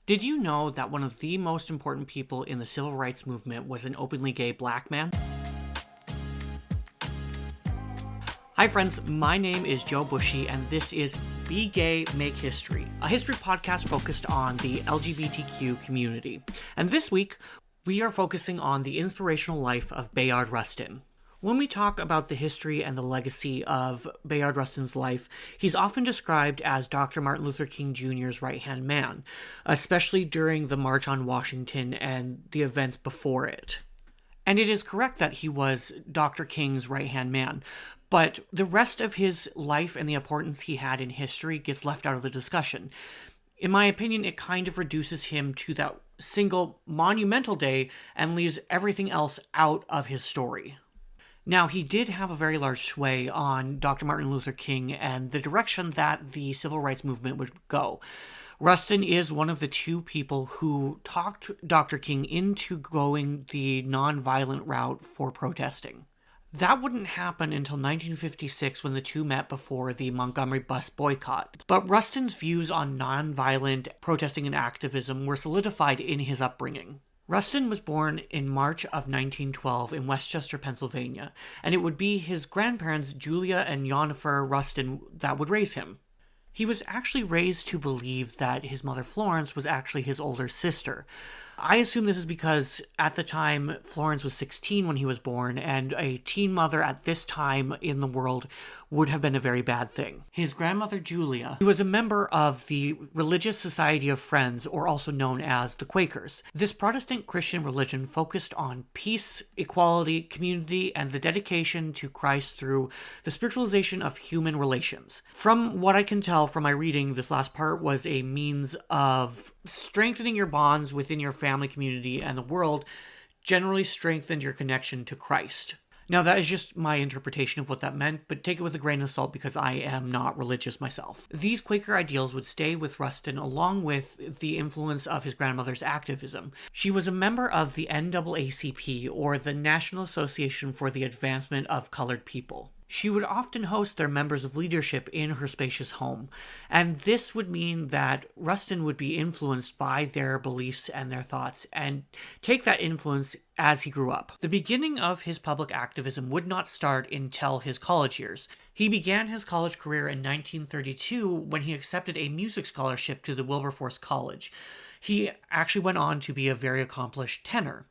Did you know that one of the most important people in the civil rights movement was an openly gay black man? Hi friends, my name is Joe Bushy and this is Be Gay, Make History, a history podcast focused on the LGBTQ community. And this week, we are focusing on the inspirational life of Bayard Rustin. When we talk about the history and the legacy of Bayard Rustin's life, he's often described as Dr. Martin Luther King Jr.'s right-hand man, especially during the March on Washington and the events before it. And it is correct that he was Dr. King's right-hand man, but the rest of his life and the importance he had in history gets left out of the discussion. In my opinion, it kind of reduces him to that single monumental day and leaves everything else out of his story. Now, he did have a very large sway on Dr. Martin Luther King and the direction that the civil rights movement would go. Rustin is one of the two people who talked Dr. King into going the nonviolent route for protesting. That wouldn't happen until 1956 when the two met before the Montgomery bus boycott. But Rustin's views on nonviolent protesting and activism were solidified in his upbringing. Rustin was born in March of 1912 in Westchester, Pennsylvania, and it would be his grandparents, Julia and Jennifer Rustin, that would raise him. He was actually raised to believe that his mother Florence was actually his older sister. I assume this is because at the time Florence was 16 when he was born, and a teen mother at this time in the world would have been a very bad thing. His grandmother Julia, who was a member of the Religious Society of Friends, or also known as the Quakers. This Protestant Christian religion focused on peace, equality, community, and the dedication to Christ through the spiritualization of human relations. From what I can tell from my reading, this last part was a means of strengthening your bonds within your family, community, and the world, generally strengthened your connection to Christ. Now, that is just my interpretation of what that meant, but take it with a grain of salt because I am not religious myself. These Quaker ideals would stay with Rustin along with the influence of his grandmother's activism. She was a member of the NAACP, or the National Association for the Advancement of Colored People. She would often host their members of leadership in her spacious home, and this would mean that Rustin would be influenced by their beliefs and their thoughts, and take that influence as he grew up. The beginning of his public activism would not start until his college years. He began his college career in 1932 when he accepted a music scholarship to the Wilberforce College. He actually went on to be a very accomplished tenor.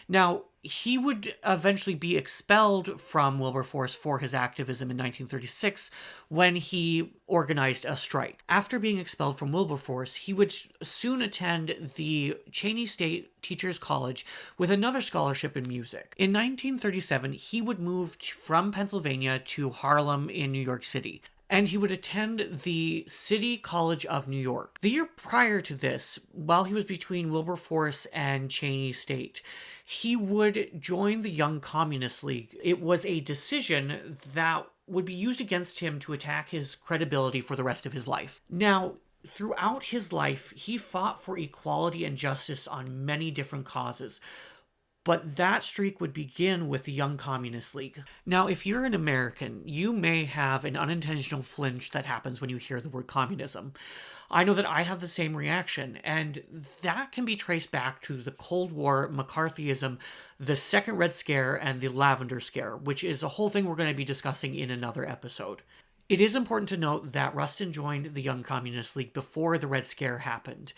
Now, he would eventually be expelled from Wilberforce for his activism in 1936 when he organized a strike. After being expelled from Wilberforce, he would soon attend the Cheney State Teachers College with another scholarship in music. In 1937, he would move from Pennsylvania to Harlem in New York City, and he would attend the City College of New York. The year prior to this, while he was between Wilberforce and Cheney State, he would join the Young Communist League. It was a decision that would be used against him to attack his credibility for the rest of his life. Now, throughout his life, he fought for equality and justice on many different causes. But that streak would begin with the Young Communist League. Now, if you're an American, you may have an unintentional flinch that happens when you hear the word communism. I know that I have the same reaction, and that can be traced back to the Cold War, McCarthyism, the Second Red Scare, and the Lavender Scare, which is a whole thing we're going to be discussing in another episode. It is important to note that Rustin joined the Young Communist League before the Red Scare happened.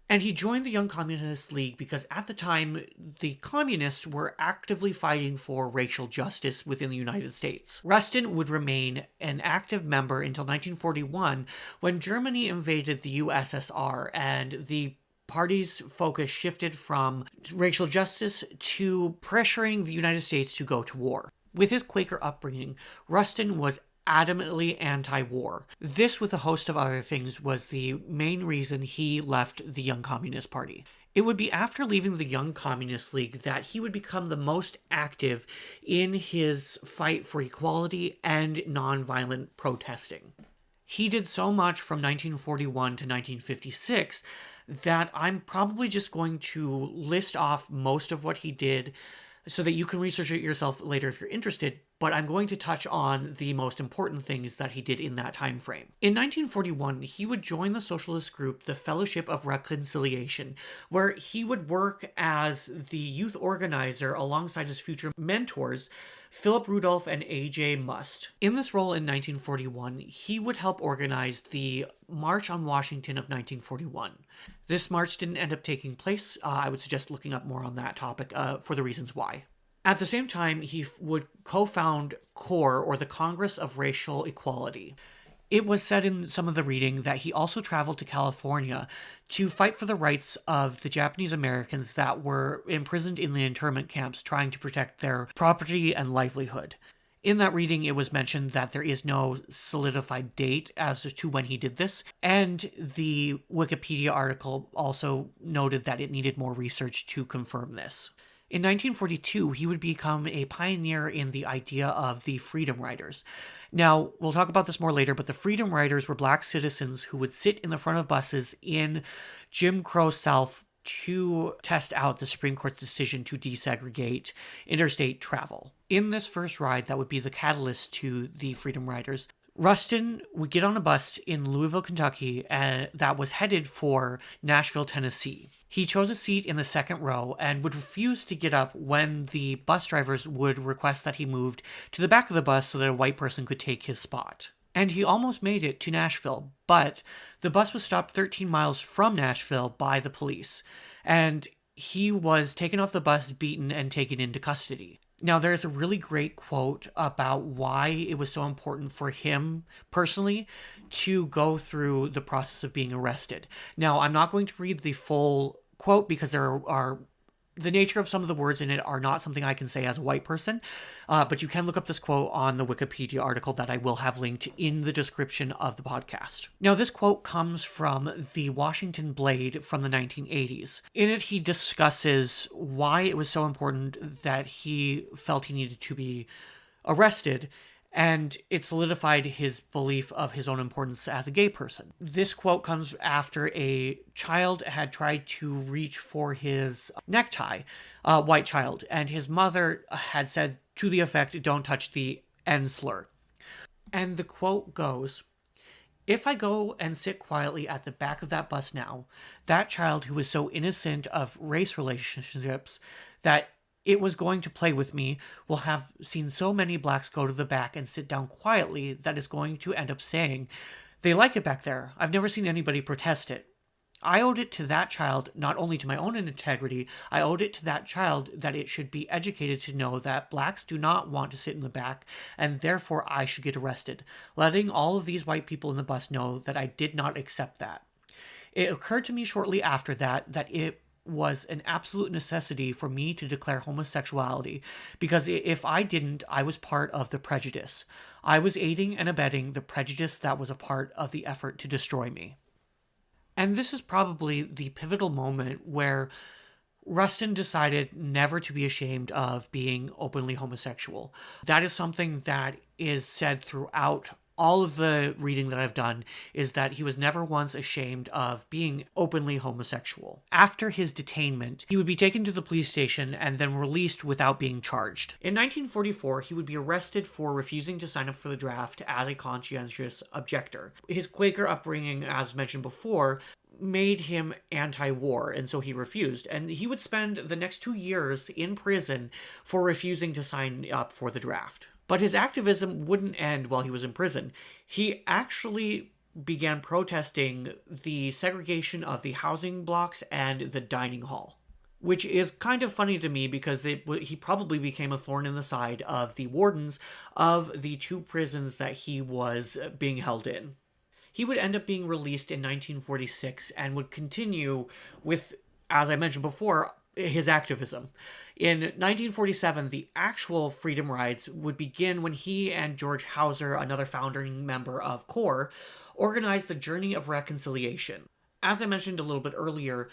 And he joined the Young Communist League because at the time, the communists were actively fighting for racial justice within the United States. Rustin would remain an active member until 1941 when Germany invaded the USSR and the party's focus shifted from racial justice to pressuring the United States to go to war. With his Quaker upbringing, Rustin was adamantly anti-war. This, with a host of other things, was the main reason he left the Young Communist Party. It would be after leaving the Young Communist League that he would become the most active in his fight for equality and nonviolent protesting. He did so much from 1941 to 1956 that I'm probably just going to list off most of what he did so that you can research it yourself later if you're interested. but I'm going to touch on the most important things that he did in that time frame. In 1941, he would join the socialist group, the Fellowship of Reconciliation, where he would work as the youth organizer alongside his future mentors, Philip Rudolph and A.J. Must. In this role in 1941, he would help organize the March on Washington of 1941. This march didn't end up taking place. I would suggest looking up more on that topic for the reasons why. At the same time, he would co-found CORE, or the Congress of Racial Equality. It was said in some of the reading that he also traveled to California to fight for the rights of the Japanese Americans that were imprisoned in the internment camps, trying to protect their property and livelihood. In that reading, it was mentioned that there is no solidified date as to when he did this, and the Wikipedia article also noted that it needed more research to confirm this. In 1942, he would become a pioneer in the idea of the Freedom Riders. Now, we'll talk about this more later, but the Freedom Riders were black citizens who would sit in the front of buses in Jim Crow South to test out the Supreme Court's decision to desegregate interstate travel. In this first ride, that would be the catalyst to the Freedom Riders, Rustin would get on a bus in Louisville, Kentucky, that was headed for Nashville, Tennessee. He chose a seat in the second row and would refuse to get up when the bus drivers would request that he moved to the back of the bus so that a white person could take his spot. And he almost made it to Nashville, but the bus was stopped 13 miles from Nashville by the police, and he was taken off the bus, beaten, and taken into custody. Now, there's a really great quote about why it was so important for him personally to go through the process of being arrested. Now, I'm not going to read the full quote because the nature of some of the words in it are not something I can say as a white person, but you can look up this quote on the Wikipedia article that I will have linked in the description of the podcast. Now, this quote comes from the Washington Blade from the 1980s. In it, he discusses why it was so important that he felt he needed to be arrested, and it solidified his belief of his own importance as a gay person. This quote comes after a child had tried to reach for his necktie, a white child, and his mother had said to the effect, "Don't touch the N slur." And the quote goes, "If I go and sit quietly at the back of that bus now, that child who was so innocent of race relationships that it was going to play with me will have seen so many blacks go to the back and sit down quietly that is going to end up saying, 'They like it back there. I've never seen anybody protest it.' I owed it to that child, not only to my own integrity, I owed it to that child that it should be educated to know that blacks do not want to sit in the back, and therefore I should get arrested, letting all of these white people in the bus know that I did not accept that. It occurred to me shortly after that it was an absolute necessity for me to declare homosexuality, because if I didn't, I was part of the prejudice. I was aiding and abetting the prejudice that was a part of the effort to destroy me." And this is probably the pivotal moment where Rustin decided never to be ashamed of being openly homosexual. That is something that is said throughout all of the reading that I've done, is that he was never once ashamed of being openly homosexual. After his detainment, he would be taken to the police station and then released without being charged. In 1944, he would be arrested for refusing to sign up for the draft as a conscientious objector. His Quaker upbringing, as mentioned before, made him anti-war, and so he refused. And he would spend the next 2 years in prison for refusing to sign up for the draft. But his activism wouldn't end while he was in prison. He actually began protesting the segregation of the housing blocks and the dining hall, which is kind of funny to me because he probably became a thorn in the side of the wardens of the 2 prisons that he was being held in. He would end up being released in 1946 and would continue with, as I mentioned before, his activism. In 1947, the actual freedom rides would begin when he and George Hauser, another founding member of CORE, organized the Journey of Reconciliation. As I mentioned a little bit earlier,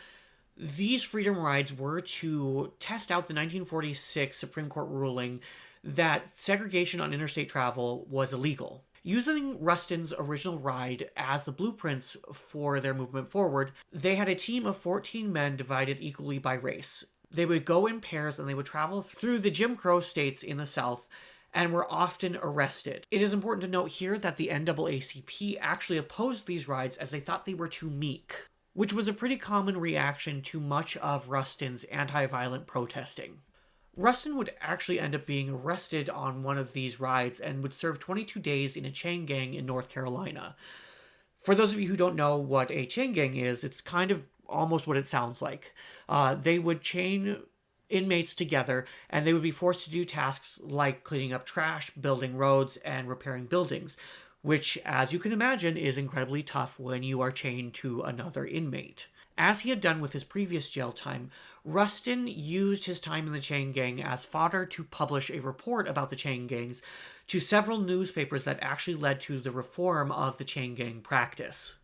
these freedom rides were to test out the 1946 Supreme Court ruling that segregation on interstate travel was illegal. Using Rustin's original ride as the blueprints for their movement forward, they had a team of 14 men divided equally by race. They would go in pairs and they would travel through the Jim Crow states in the South, and were often arrested. It is important to note here that the NAACP actually opposed these rides as they thought they were too meek, which was a pretty common reaction to much of Rustin's anti-violent protesting. Rustin would actually end up being arrested on one of these rides and would serve 22 days in a chain gang in North Carolina. For those of you who don't know what a chain gang is, it's kind of almost what it sounds like. They would chain inmates together, and they would be forced to do tasks like cleaning up trash, building roads, and repairing buildings, which, as you can imagine, is incredibly tough when you are chained to another inmate. As he had done with his previous jail time, Rustin used his time in the chain gang as fodder to publish a report about the chain gangs to several newspapers that actually led to the reform of the chain gang practice.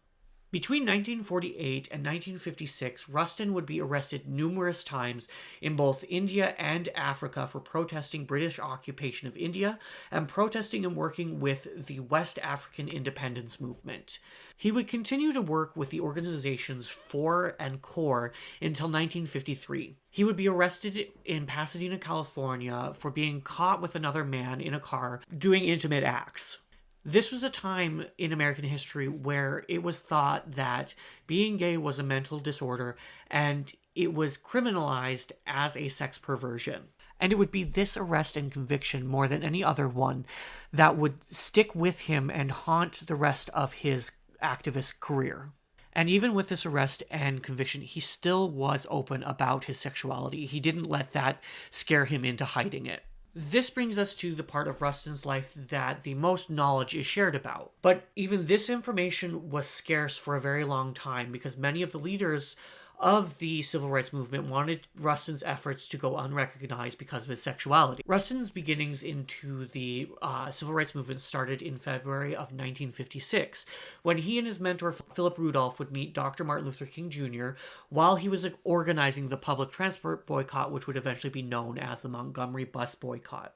Between 1948 and 1956, Rustin would be arrested numerous times in both India and Africa for protesting British occupation of India and protesting and working with the West African independence movement. He would continue to work with the organizations FOR and CORE until 1953. He would be arrested in Pasadena, California for being caught with another man in a car doing intimate acts. This was a time in American history where it was thought that being gay was a mental disorder and it was criminalized as a sex perversion. And it would be this arrest and conviction more than any other one that would stick with him and haunt the rest of his activist career. And even with this arrest and conviction, he still was open about his sexuality. He didn't let that scare him into hiding it. This brings us to the part of Rustin's life that the most knowledge is shared about. But even this information was scarce for a very long time because many of the leaders of the civil rights movement wanted Rustin's efforts to go unrecognized because of his sexuality. Rustin's beginnings into the civil rights movement started in February of 1956, when he and his mentor Philip Rudolph would meet Dr. Martin Luther King Jr. while he was organizing the public transport boycott, which would eventually be known as the Montgomery Bus Boycott.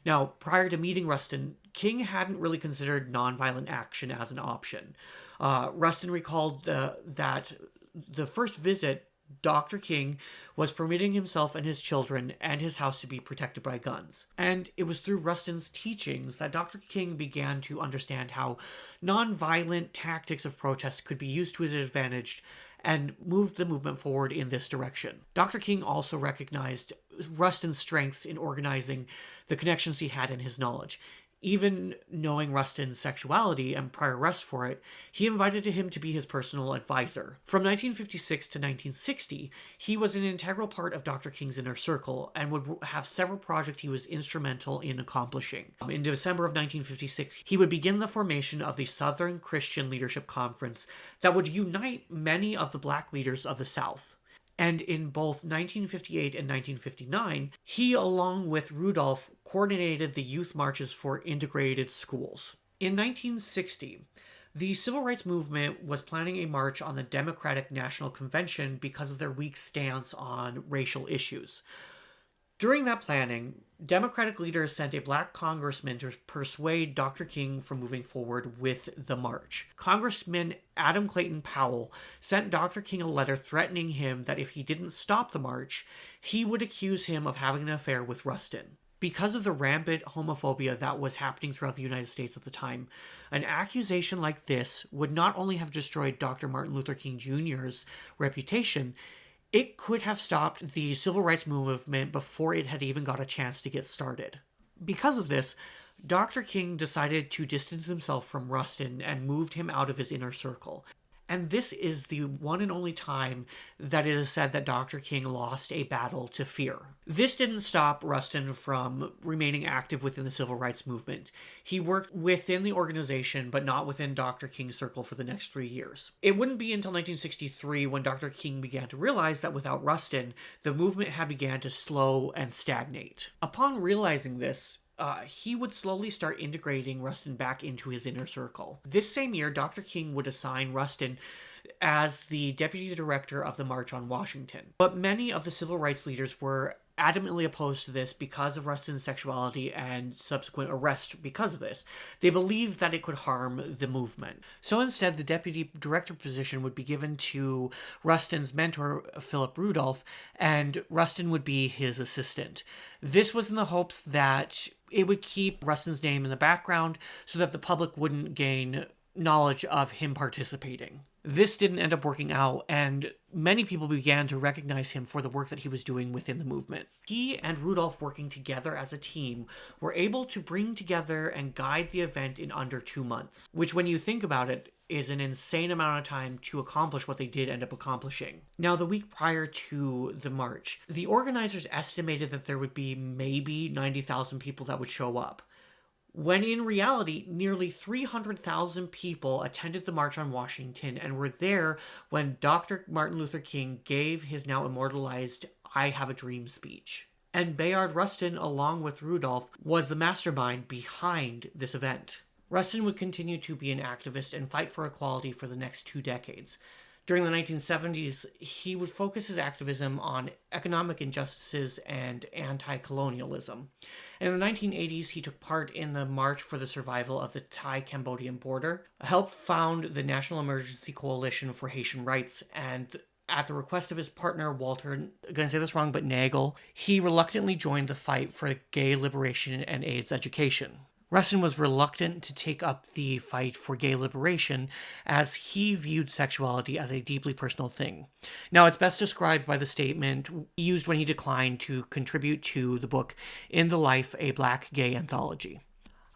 Now, prior to meeting Rustin, King hadn't really considered nonviolent action as an option. Rustin recalled that the first visit, Dr. King was permitting himself and his children and his house to be protected by guns. And it was through Rustin's teachings that Dr. King began to understand how nonviolent tactics of protest could be used to his advantage and moved the movement forward in this direction. Dr. King also recognized Rustin's strengths in organizing the connections he had and his knowledge. Even knowing Rustin's sexuality and prior arrest for it, he invited him to be his personal advisor. From 1956 to 1960, he was an integral part of Dr. King's inner circle and would have several projects he was instrumental in accomplishing. In December of 1956, he would begin the formation of the Southern Christian Leadership Conference that would unite many of the black leaders of the South. And in both 1958 and 1959, he, along with Rudolph, coordinated the youth marches for integrated schools. In 1960, the civil rights movement was planning a march on the Democratic National Convention because of their weak stance on racial issues. During that planning, Democratic leaders sent a black congressman to persuade Dr. King from moving forward with the march. Congressman Adam Clayton Powell sent Dr. King a letter threatening him that if he didn't stop the march, he would accuse him of having an affair with Rustin. Because of the rampant homophobia that was happening throughout the United States at the time, an accusation like this would not only have destroyed Dr. Martin Luther King Jr.'s reputation, it could have stopped the civil rights movement before it had even got a chance to get started. Because of this, Dr. King decided to distance himself from Rustin and moved him out of his inner circle. And this is the one and only time that it is said that Dr. King lost a battle to fear. This didn't stop Rustin from remaining active within the civil rights movement. He worked within the organization, but not within Dr. King's circle for the next 3 years. It wouldn't be until 1963 when Dr. King began to realize that without Rustin, the movement had began to slow and stagnate. Upon realizing this, he would slowly start integrating Rustin back into his inner circle. This same year, Dr. King would assign Rustin as the deputy director of the March on Washington. But many of the civil rights leaders were adamantly opposed to this because of Rustin's sexuality and subsequent arrest because of this. They believed that it could harm the movement. So instead, the deputy director position would be given to Rustin's mentor, Philip Rudolph, and Rustin would be his assistant. This was in the hopes that it would keep Rustin's name in the background so that the public wouldn't gain knowledge of him participating. This didn't end up working out, and many people began to recognize him for the work that he was doing within the movement. He and Rudolph, working together as a team, were able to bring together and guide the event in under 2 months, which, when you think about it, is an insane amount of time to accomplish what they did end up accomplishing. Now, the week prior to the march, the organizers estimated that there would be maybe 90,000 people that would show up, when in reality, nearly 300,000 people attended the March on Washington and were there when Dr. Martin Luther King gave his now immortalized "I Have a Dream" speech. And Bayard Rustin, along with Rudolph, was the mastermind behind this event. Rustin would continue to be an activist and fight for equality for the next 2 decades. During the 1970s, he would focus his activism on economic injustices and anti-colonialism. And in the 1980s, he took part in the March for the Survival of the Thai-Cambodian Border, helped found the National Emergency Coalition for Haitian Rights, and at the request of his partner, Walter, I'm going to say this wrong, but Nagel, he reluctantly joined the fight for gay liberation and AIDS education. Rustin was reluctant to take up the fight for gay liberation as he viewed sexuality as a deeply personal thing. Now, it's best described by the statement used when he declined to contribute to the book In the Life, a Black Gay Anthology.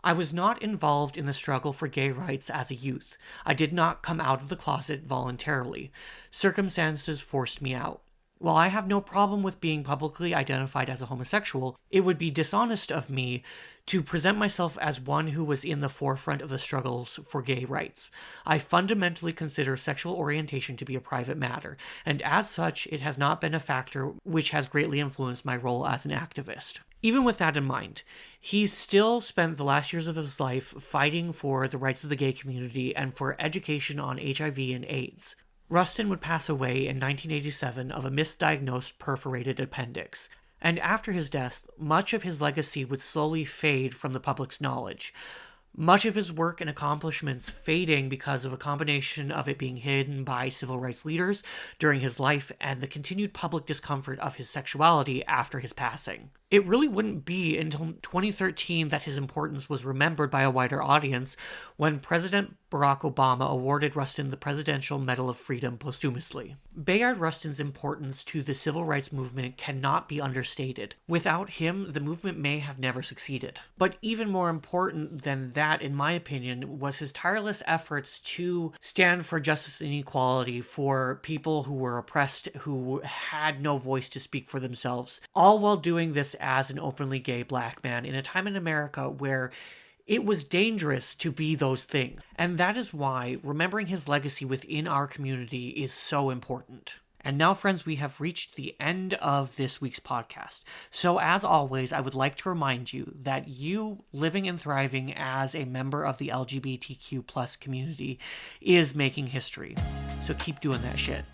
I was not involved in the struggle for gay rights as a youth. I did not come out of the closet voluntarily. Circumstances forced me out. While I have no problem with being publicly identified as a homosexual, it would be dishonest of me to present myself as one who was in the forefront of the struggles for gay rights. I fundamentally consider sexual orientation to be a private matter, and as such, it has not been a factor which has greatly influenced my role as an activist. Even with that in mind, he still spent the last years of his life fighting for the rights of the gay community and for education on HIV and AIDS. Rustin would pass away in 1987 of a misdiagnosed perforated appendix, and after his death, much of his legacy would slowly fade from the public's knowledge. Much of his work and accomplishments fading because of a combination of it being hidden by civil rights leaders during his life and the continued public discomfort of his sexuality after his passing. It really wouldn't be until 2013 that his importance was remembered by a wider audience when President Barack Obama awarded Rustin the Presidential Medal of Freedom posthumously. Bayard Rustin's importance to the civil rights movement cannot be understated. Without him, the movement may have never succeeded. But even more important than that, in my opinion, was his tireless efforts to stand for justice and equality for people who were oppressed, who had no voice to speak for themselves, all while doing this as an openly gay black man in a time in America where it was dangerous to be those things. And that is why remembering his legacy within our community is so important. And now, friends, we have reached the end of this week's podcast. So as always, I would like to remind you that you living and thriving as a member of the LGBTQ+ community is making history. So keep doing that shit.